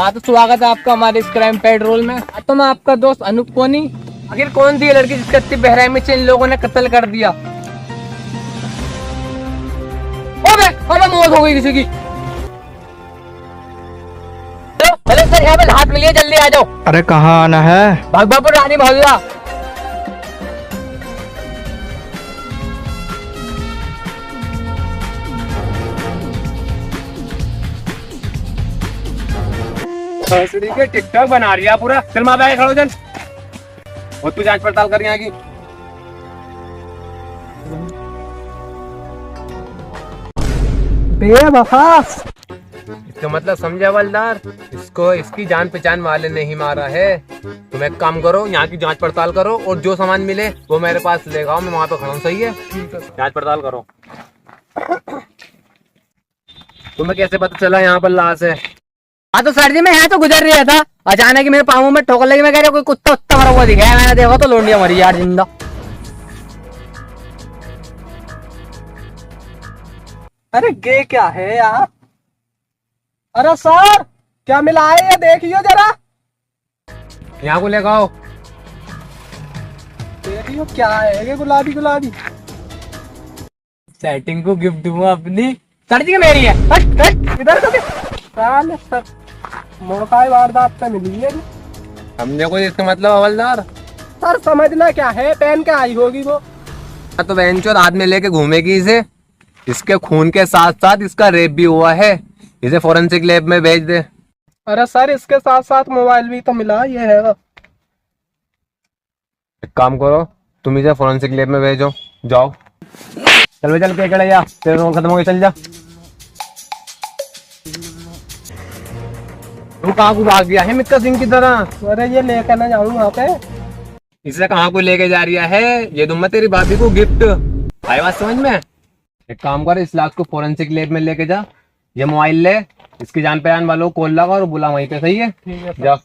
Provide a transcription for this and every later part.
हाँ तो स्वागत है आपका हमारे इस क्राइम पेट्रोल में। तो मैं आपका दोस्त अनूप कोनी। आखिर कौन थी ये लड़की जिसका इतनी बेरहमी से इन लोगों ने कत्ल कर दिया? अबे मौत हो गई किसी की। हेलो सर, यहाँ पे हाथ मिलिए, जल्दी आ जाओ। अरे कहाँ आना है? भगवापुर रानी मोहल्ला। के टिकटॉक बना रही है पूरा। चल माँ बैग खड़ो, चल। और तू जांच पड़ताल कर यहाँ की। बेवफास। इसका मतलब समझा हवलदार, इसको इसकी जान पहचान वाले ने ही मारा है। तुम एक काम करो, यहाँ की जांच पड़ताल करो और जो सामान मिले वो मेरे पास ले आओ, मैं वहाँ पे खड़ा हूँ। सही है? जांच पड़ताल करो। तुम्हें कैसे पता चला यहाँ पर लाश है? हाँ तो सर जी मैं यहाँ तो गुजर रहा था, अचानक ही मेरे पाँव में ठोकर लगी। मैं कह रहा कोई कुत्ता उत्ता मरा हुआ दिखा, मैंने देखा तो लोंडिया मरी यार जिंदा। अरे ये क्या है यार? अरे सर क्या मिला है ये देखियो जरा। यहाँ को ले आओ। देखियो क्या है ये गुलाबी गुलाबी। सेटिंग को गिफ्ट दूंगा अपनी। सर जी मेरी है। हट हट इधर तो साले सर मोटाई वारदात पे मिली है। हमने कोई इसका मतलब हवलदार? सर समझना क्या है, पहन के आई होगी वो। तो बेंचोर हाथ में लेके घूमेगी इसे। इसके खून के साथ साथ इसका रेप भी हुआ है। इसे फोरेंसिक लैब में भेज दे। अरे सर इसके साथ साथ मोबाइल भी तो मिला, ये है वो। एक काम करो, तुम इसे फोरेंसिक लैब में भेजो। जाओ चल चल के कड़े जा, तेरे खत्म हो गई, चल जा। तू कहाँ को भाग गया है मिक्का सिंह की तरह? अरे ये लेकर ना जाऊँ वहाँ पे। इसे कहाँ को लेके जा रही है? ये दूंगा तेरी भाभी को गिफ्ट। आई बात समझ में? एक काम कर, इस लाश को फोरेंसिक लैब में लेके जा। ये मोबाइल ले, इसकी जान पहचान वालों को कॉल लगा और बुला वहीं पे। सही है? ठीक है जा।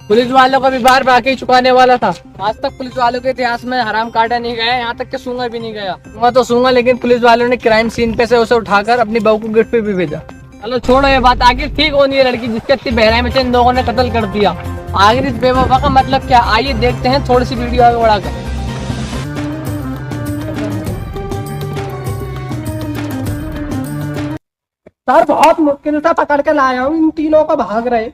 पुलिस वालों का भी बार बाकी चुकाने वाला था। आज तक पुलिस वालों के इतिहास में हराम काटा नहीं गया, यहाँ तक कि सूंगा भी नहीं गया। मैं तो सूंगा, लेकिन पुलिस वालों ने क्राइम सीन पे से उसे उठाकर अपनी बहू को गिफ्ट पे भी भेजा। चलो छोड़ो ये बात। आखिर ठीक होनी है लड़की जिसके इतनी बहराई से इन लोगों ने कत्ल कर दिया? आखिर इस बेवफा का मतलब क्या? आइए देखते हैं थोड़ी सी वीडियो आगे बढ़ाकर। सर बहुत मुश्किल से पकड़ के लाया हूँ, इन तीनों को भाग रहे।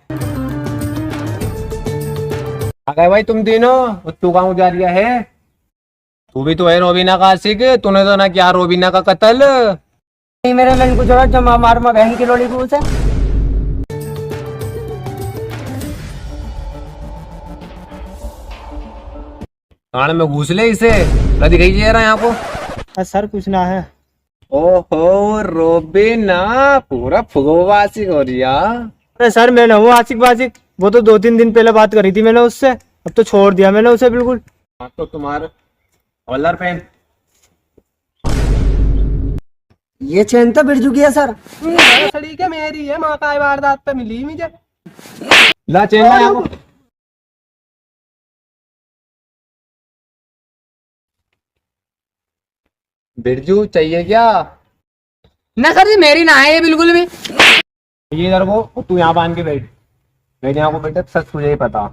आ गए भाई तुम तीनों। तू कहाँ जा रही है? तू भी तो है रोबीना का आशिक। तूने तो ना किया रोबीना का कत्ल। मेरे लड़की को छोड़ा जो मार बहन की लोड़ी को उसे। कान में घुस ले इसे। कदी गई है यहाँ को। सर कुछ ना है। ओहो रोबीना पूरा फुगवा आशिक हो रही है। अरे सर मैं ना हूँ आशिक बाशिक, वो तो 2-3 दिन पहले बात करी थी मैंने उससे, अब तो छोड़ दिया मैंने उसे बिल्कुल। तो तुम्हारा हवलदार पेन ये चैन तो बिरजू की है सर। सड़ी के मेरी है, माँ का वारदात पे मिली मुझे। ला चेन ला यहाँ को। बिरजू चाहिए क्या? ना सर जी मेरी ना है ये बिल्कुल भी। ये इधर को, तू यहाँ बांध के बैठ। बैठ यहाँ को बेटा, सच तुझे ही पता।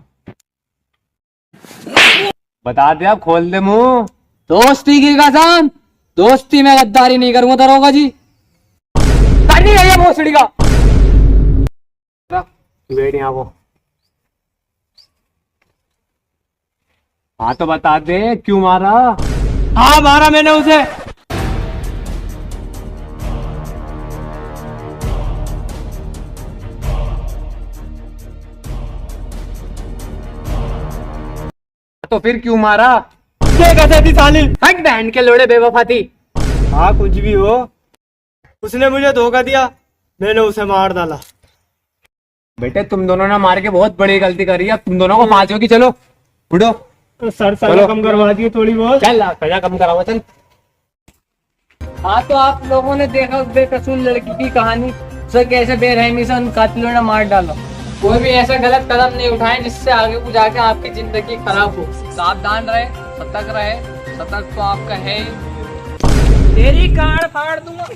बता दे, आप खोल दे मुंह। दोस्ती की कसम, दोस्ती में गद्दारी नहीं करूंगा दरोगा जी। करनी है ये भोसड़ी का। बैठ यहाँ को। हाँ तो बता दे क्यों मारा? हाँ मारा मैंने उसे। तो फिर क्यों मारा? क्या कहते थी साली? हट बहन के लोड़े बेवफा थी। हाँ कुछ भी हो, उसने मुझे धोखा दिया, मैंने उसे मार डाला। बेटे तुम दोनों ने मार के बहुत बड़ी गलती करी है। तुम दोनों को फांसी की। चलो उठो। तो सर सजा कम करवा दिए थोड़ी बहुत। चल सजा कम कराओ, चल। हाँ तो आप लोगों ने देखा बेकसूर लड़की की कहानी, उसे कैसे बेरहमी से उन कातिलों ने मार डाला। कोई भी ऐसा गलत कदम नहीं उठाएं जिससे आगे को जाके आपकी जिंदगी खराब हो। सावधान रहे, सतर्क रहे। सतर्क तो आपका है ही। तेरी गाड़ फाड़ दूंगा।